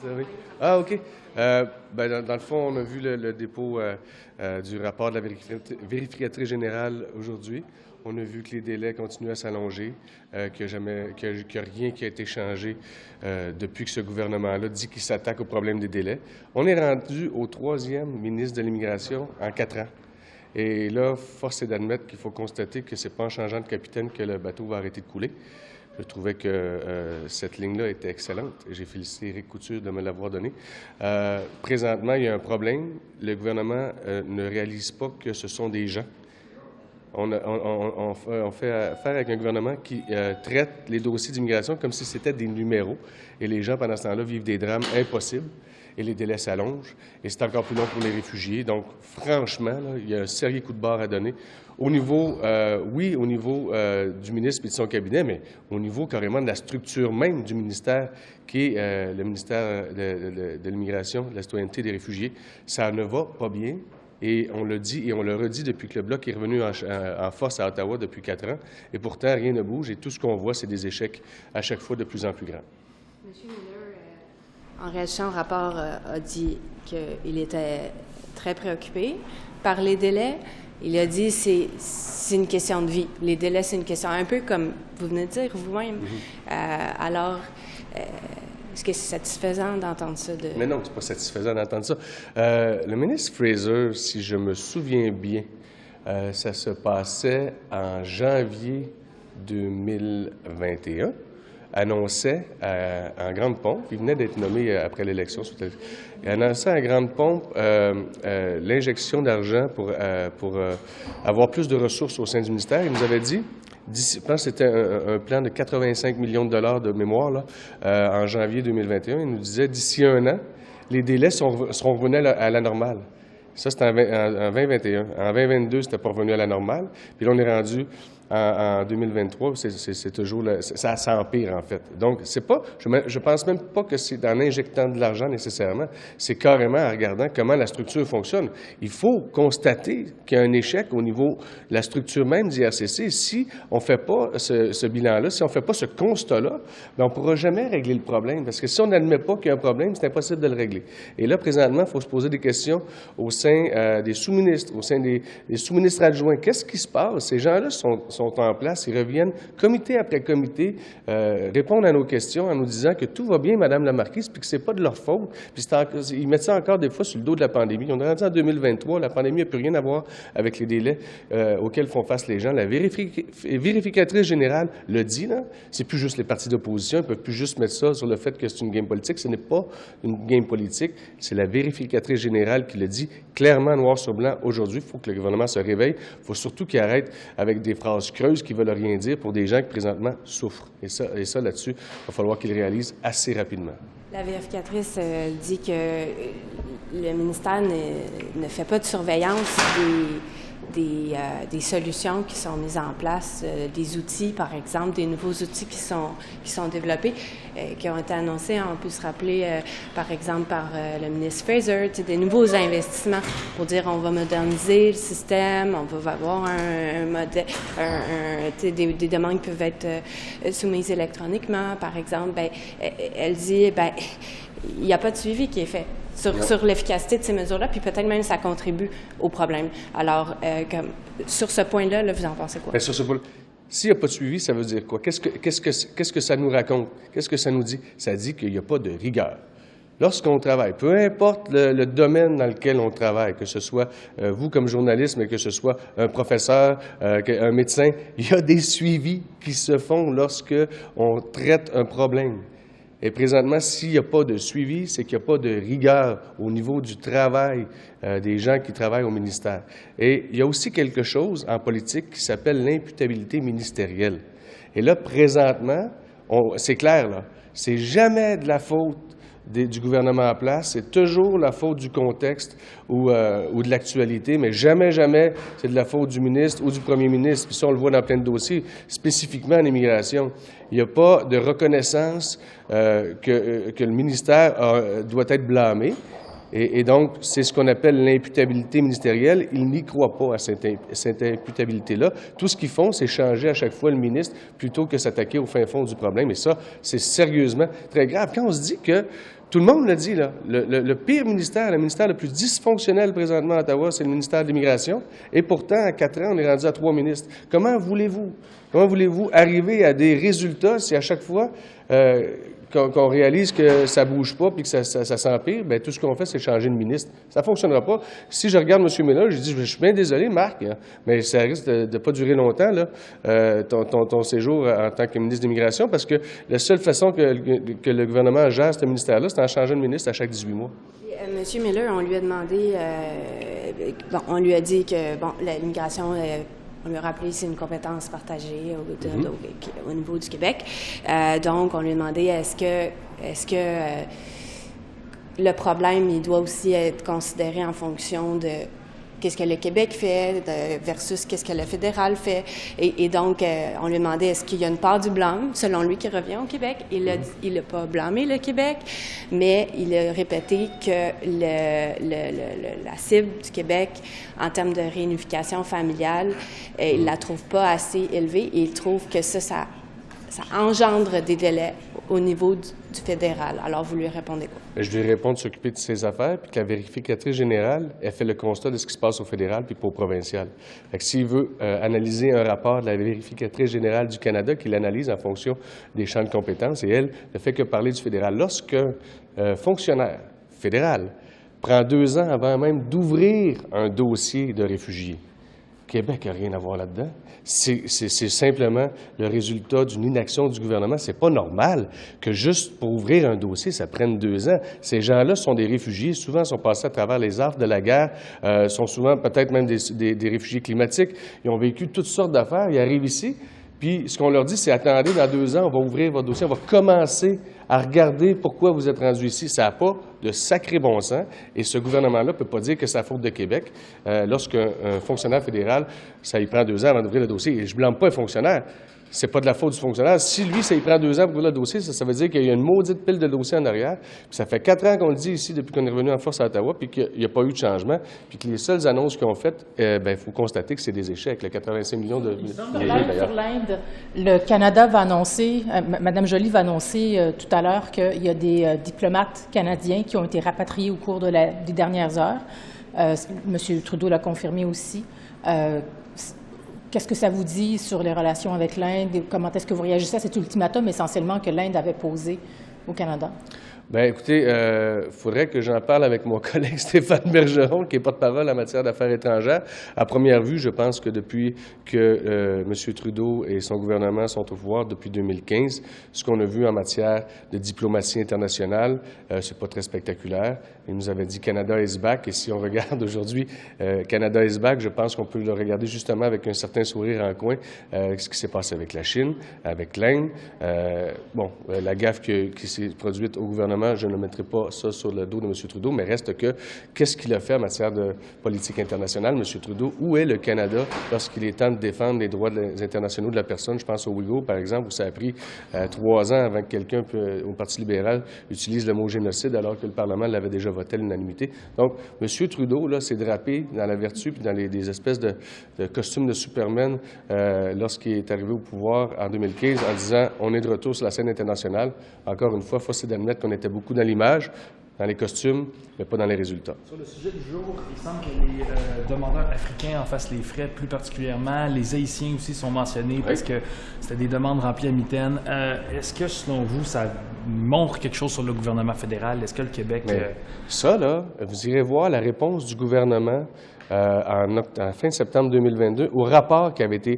Oui. Ah, OK. Dans le fond, on a vu le dépôt du rapport de la vérificatrice générale aujourd'hui. On a vu que les délais continuent à s'allonger, qu'il n'y a rien qui a été changé depuis que ce gouvernement-là dit qu'il s'attaque au problème des délais. On est rendu au 3e ministre de l'Immigration en 4 ans. Et là, force est d'admettre qu'il faut constater que ce n'est pas en changeant de capitaine que le bateau va arrêter de couler. Je trouvais que cette ligne-là était excellente. J'ai félicité Éric Couture de me l'avoir donnée. Présentement, il y a un problème. Le gouvernement ne réalise pas que ce sont des gens. On fait affaire avec un gouvernement qui traite les dossiers d'immigration comme si c'était des numéros. Et les gens, pendant ce temps-là, vivent des drames impossibles. Et les délais s'allongent. Et c'est encore plus long pour les réfugiés. Donc, franchement, là, il y a un sérieux coup de barre à donner. Au niveau, au niveau du ministre et de son cabinet, mais au niveau carrément de la structure même du ministère, qui est le ministère de l'Immigration, de la citoyenneté des réfugiés, ça ne va pas bien. Et on le dit et on le redit depuis que le Bloc est revenu en force à Ottawa depuis 4 ans. Et pourtant, rien ne bouge. Et tout ce qu'on voit, c'est des échecs à chaque fois de plus en plus grands. M. Miller, en réaction au rapport, a dit qu'il était très préoccupé par les délais. Il a dit que c'est une question de vie. Les délais, c'est une question, un peu comme vous venez de dire vous-même. Alors, est-ce que c'est satisfaisant d'entendre ça? Mais non, c'est pas satisfaisant d'entendre ça. Le ministre Fraser, si je me souviens bien, ça se passait en janvier 2021, annonçait en grande pompe, il venait d'être nommé après l'élection, il annonçait en grande pompe l'injection d'argent pour avoir plus de ressources au sein du ministère. Il nous avait dit, je pense que c'était un plan de 85 millions de dollars de mémoire là, en janvier 2021. Il nous disait, d'ici 1 an, les délais seront revenus à la normale. Ça, c'était en 2021. En 2022, c'était pas revenu à la normale. Puis là, on est rendu en 2023, c'est toujours ça s'empire, en fait. Donc, c'est pas, je pense même pas que c'est en injectant de l'argent nécessairement. C'est carrément en regardant comment la structure fonctionne. Il faut constater qu'il y a un échec au niveau de la structure même d'IRCC. Si on fait pas ce bilan-là, si on fait pas ce constat-là, bien, on pourra jamais régler le problème. Parce que si on n'admet pas qu'il y a un problème, c'est impossible de le régler. Et là, présentement, il faut se poser des questions au sein des sous-ministres, au sein des sous-ministres adjoints. Qu'est-ce qui se passe? Ces gens-là sont en place, ils reviennent comité après comité, répondent à nos questions en nous disant que tout va bien, Madame la Marquise, puis que c'est pas de leur faute. Puis ils mettent ça encore des fois sur le dos de la pandémie. On est rendu en 2023, la pandémie n'a plus rien à voir avec les délais auxquels font face les gens. La vérificatrice générale le dit, là, c'est plus juste les partis d'opposition, ils ne peuvent plus juste mettre ça sur le fait que c'est une game politique. Ce n'est pas une game politique, c'est la vérificatrice générale qui le dit clairement, noir sur blanc, aujourd'hui. Il faut que le gouvernement se réveille. Il faut surtout qu'il arrête avec des phrases creuses qui ne veulent rien dire pour des gens qui, présentement, souffrent. Et ça là-dessus, il va falloir qu'ils réalisent assez rapidement. La vérificatrice dit que le ministère ne fait pas de surveillance des solutions qui sont mises en place, des outils, par exemple, des nouveaux outils qui sont développés, qui ont été annoncés. On peut se rappeler, par exemple, par le ministre Fraser, des nouveaux investissements pour dire on va moderniser le système, on va avoir un modèle, des demandes qui peuvent être soumises électroniquement, par exemple. Bien, elle dit, bien, il n'y a pas de suivi qui est fait sur l'efficacité de ces mesures-là, puis peut-être même ça contribue au problème. Alors, sur ce point-là, là, vous en pensez quoi? Bien, sur ce point-là, s'il n'y a pas de suivi, ça veut dire quoi? Qu'est-ce que ça nous raconte? Qu'est-ce que ça nous dit? Ça dit qu'il n'y a pas de rigueur. Lorsqu'on travaille, peu importe le domaine dans lequel on travaille, que ce soit vous comme journaliste, mais que ce soit un professeur, un médecin, il y a des suivis qui se font lorsque on traite un problème. Et présentement, s'il n'y a pas de suivi, c'est qu'il n'y a pas de rigueur au niveau du travail des gens qui travaillent au ministère. Et il y a aussi quelque chose en politique qui s'appelle l'imputabilité ministérielle. Et là, présentement, c'est clair, là, c'est jamais de la faute du gouvernement en place, c'est toujours la faute du contexte ou de l'actualité, mais jamais, jamais, c'est de la faute du ministre ou du premier ministre. Puis ça, on le voit dans plein de dossiers, spécifiquement en immigration. Il n'y a pas de reconnaissance que le ministère doit être blâmé. Et donc, c'est ce qu'on appelle l'imputabilité ministérielle. Ils n'y croient pas à cette imputabilité-là. Tout ce qu'ils font, c'est changer à chaque fois le ministre plutôt que s'attaquer au fin fond du problème. Et ça, c'est sérieusement très grave. Quand on se dit que Tout le monde l'a dit, là. Le pire ministère, le ministère le plus dysfonctionnel présentement à Ottawa, c'est le ministère de l'Immigration. Et pourtant, à 4 ans, on est rendu à 3 ministres. Comment voulez-vous arriver à des résultats si à chaque fois qu'on réalise que ça ne bouge pas puis que ça s'empire, bien, tout ce qu'on fait, c'est changer de ministre. Ça ne fonctionnera pas. Si je regarde M. Miller, je dis, je suis bien désolé, Marc, hein, mais ça risque de ne pas durer longtemps, là, ton séjour en tant que ministre de l'Immigration, parce que la seule façon que le gouvernement gère ce ministère-là, c'est en changeant de ministre à chaque 18 mois. M. Miller, on lui a demandé, on lui a dit que l'immigration, on lui a rappelé que c'est une compétence partagée au niveau du Québec. Donc, on lui a demandé est-ce que le problème, il doit aussi être considéré en fonction de qu'est-ce que le Québec fait versus qu'est-ce que le fédéral fait. Et donc, on lui a demandé est-ce qu'il y a une part du blâme, selon lui, qui revient au Québec. Il n'a pas blâmé le Québec, mais il a répété que la cible du Québec, en termes de réunification familiale, il ne la trouve pas assez élevée et il trouve que ça engendre des délais au niveau du fédéral. Alors, vous lui répondez quoi? Je lui réponds de s'occuper de ses affaires, puis que la vérificatrice générale, elle fait le constat de ce qui se passe au fédéral puis pas au provincial. Fait que s'il veut analyser un rapport de la vérificatrice générale du Canada, qu'il analyse en fonction des champs de compétences, et elle ne fait que parler du fédéral. Lorsqu'un fonctionnaire fédéral prend 2 ans avant même d'ouvrir un dossier de réfugié, Québec n'a rien à voir là-dedans. C'est simplement le résultat d'une inaction du gouvernement. C'est pas normal que juste pour ouvrir un dossier, ça prenne 2 ans. Ces gens-là sont des réfugiés. Souvent, sont passés à travers les affres de la guerre. Sont souvent peut-être même des réfugiés climatiques. Ils ont vécu toutes sortes d'affaires. Ils arrivent ici. Puis, ce qu'on leur dit, c'est attendez, dans 2 ans, on va ouvrir votre dossier, on va commencer à regarder pourquoi vous êtes rendu ici. Ça n'a pas de sacré bon sens. Et ce gouvernement-là ne peut pas dire que c'est la faute de Québec. Lorsqu'un fonctionnaire fédéral, ça y prend 2 ans avant d'ouvrir le dossier. Et je ne blâme pas un fonctionnaire. C'est pas de la faute du fonctionnaire. Si lui, ça y prend 2 ans pour ouvrir le dossier, ça veut dire qu'il y a une maudite pile de dossiers en arrière. Puis ça fait 4 ans qu'on le dit ici depuis qu'on est revenu en force à Ottawa, puis qu'il n'y a pas eu de changement, puis que les seules annonces qu'ils ont faites, il faut constater que c'est des échecs. Le 85 millions de sur l'Inde, le Canada va annoncer, Mme Joly va annoncer tout à l'heure qu'il y a des diplomates canadiens qui ont été rapatriés au cours des dernières heures. M. Trudeau l'a confirmé aussi. Qu'est-ce que ça vous dit sur les relations avec l'Inde? Comment est-ce que vous réagissez à cet ultimatum essentiellement que l'Inde avait posé au Canada? Bien, écoutez, il faudrait que j'en parle avec mon collègue Stéphane Bergeron, qui est porte-parole en matière d'affaires étrangères. À première vue, je pense que depuis que M. Trudeau et son gouvernement sont au pouvoir, depuis 2015, ce qu'on a vu en matière de diplomatie internationale, c'est pas très spectaculaire. Il nous avait dit « Canada is back », et si on regarde aujourd'hui « Canada is back », je pense qu'on peut le regarder justement avec un certain sourire en coin, ce qui s'est passé avec la Chine, avec l'Inde. La gaffe qui s'est produite au gouvernement, je ne mettrai pas ça sur le dos de M. Trudeau, mais reste que, qu'est-ce qu'il a fait en matière de politique internationale, M. Trudeau? Où est le Canada lorsqu'il est temps de défendre les droits internationaux de la personne? Je pense aux Ouïghours, par exemple, où ça a pris 3 ans avant que quelqu'un au Parti libéral utilise le mot génocide, alors que le Parlement l'avait déjà voté à l'unanimité. Donc, M. Trudeau, là, s'est drapé dans la vertu puis dans des espèces de costumes de Superman lorsqu'il est arrivé au pouvoir en 2015 en disant « on est de retour sur la scène internationale ». Encore une fois, force est d'admettre qu'on était beaucoup dans l'image, dans les costumes, mais pas dans les résultats. Sur le sujet du jour, il semble que les demandeurs africains en fassent les frais, plus particulièrement. Les Haïtiens aussi sont mentionnés parce que c'était des demandes remplies à mitaine. Est-ce que, selon vous, ça montre quelque chose sur le gouvernement fédéral? Est-ce que le Québec... Ça, là, vous irez voir la réponse du gouvernement en fin septembre 2022 au rapport qui avait été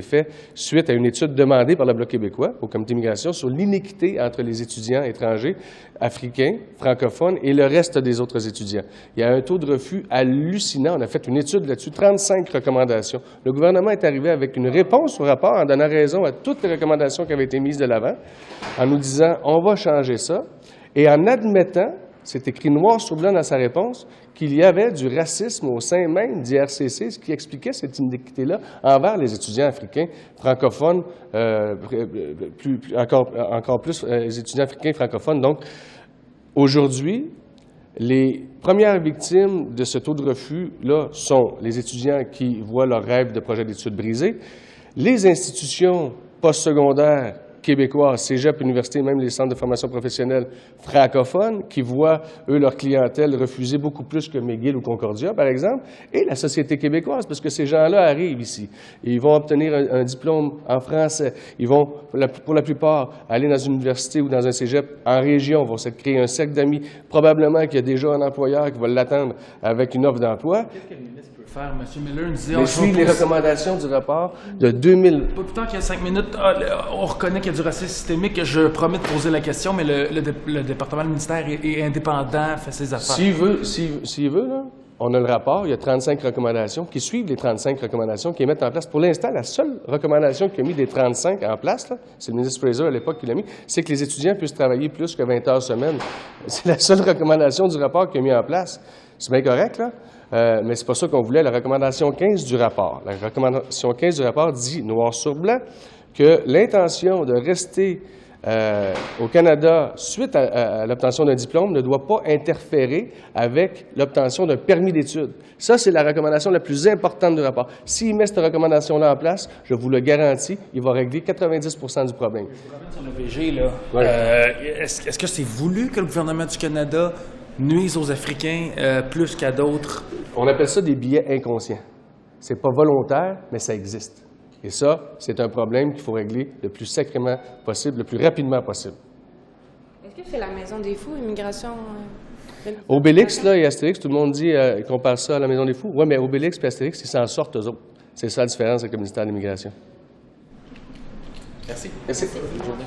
fait suite à une étude demandée par le Bloc québécois au Comité d'immigration sur l'inéquité entre les étudiants étrangers, africains, francophones et le reste des autres étudiants. Il y a un taux de refus hallucinant. On a fait une étude là-dessus, 35 recommandations. Le gouvernement est arrivé avec une réponse au rapport en donnant raison à toutes les recommandations qui avaient été mises de l'avant, en nous disant « on va changer ça » et en admettant, c'est écrit noir sur blanc dans sa réponse, qu'il y avait du racisme au sein même d'IRCC, ce qui expliquait cette inéquité-là envers les étudiants africains francophones, encore plus les étudiants africains francophones. Donc, aujourd'hui, les premières victimes de ce taux de refus-là sont les étudiants qui voient leur rêve de projet d'études brisé, les institutions postsecondaires québécoises, cégep, université, même les centres de formation professionnelle francophones, qui voient, eux, leur clientèle refuser beaucoup plus que McGill ou Concordia, par exemple, et la société québécoise, parce que ces gens-là arrivent ici. Et ils vont obtenir un diplôme en français. Ils vont, pour la plupart, aller dans une université ou dans un cégep en région, vont se créer un cercle d'amis. Probablement qu'il y a déjà un employeur qui va l'attendre avec une offre d'emploi. Qu'est-ce que le ministre peut faire? M. Miller nous disait... Mais suivre les recommandations du rapport de 2000... Pas plus tard qu'il y a 5 minutes, on reconnaît qu'il y a du racisme systémique. Je promets de poser la question, mais le département, le ministère est indépendant, fait ses affaires. S'il veut, là, on a le rapport, il y a 35 recommandations qui suivent les 35 recommandations qui mettent en place. Pour l'instant, la seule recommandation qui a mis des 35 en place, c'est le ministre Fraser à l'époque qui l'a mis, c'est que les étudiants puissent travailler plus que 20 heures semaine. C'est la seule recommandation du rapport qui a mis en place. C'est bien correct, là? Mais c'est pas ça qu'on voulait. La recommandation 15 du rapport. La recommandation 15 du rapport dit, noir sur blanc, que l'intention de rester au Canada suite à l'obtention d'un diplôme ne doit pas interférer avec l'obtention d'un permis d'études. Ça, c'est la recommandation la plus importante du rapport. S'il met cette recommandation-là en place, je vous le garantis, il va régler 90% du problème. Je vous ramène sur le VG, là. Ouais. Est-ce que c'est voulu que le gouvernement du Canada nuise aux Africains plus qu'à d'autres? On appelle ça des billets inconscients. C'est pas volontaire, mais ça existe. Et ça, c'est un problème qu'il faut régler le plus sacrément possible, le plus rapidement possible. Est-ce que c'est la Maison des Fous, immigration? Obélix, là, et Astérix, tout le monde dit qu'on parle ça à la Maison des Fous. Oui, mais Obélix et Astérix, ils s'en sortent, eux autres. C'est ça la différence avec le ministère de l'Immigration. Merci. Merci. Bonne journée.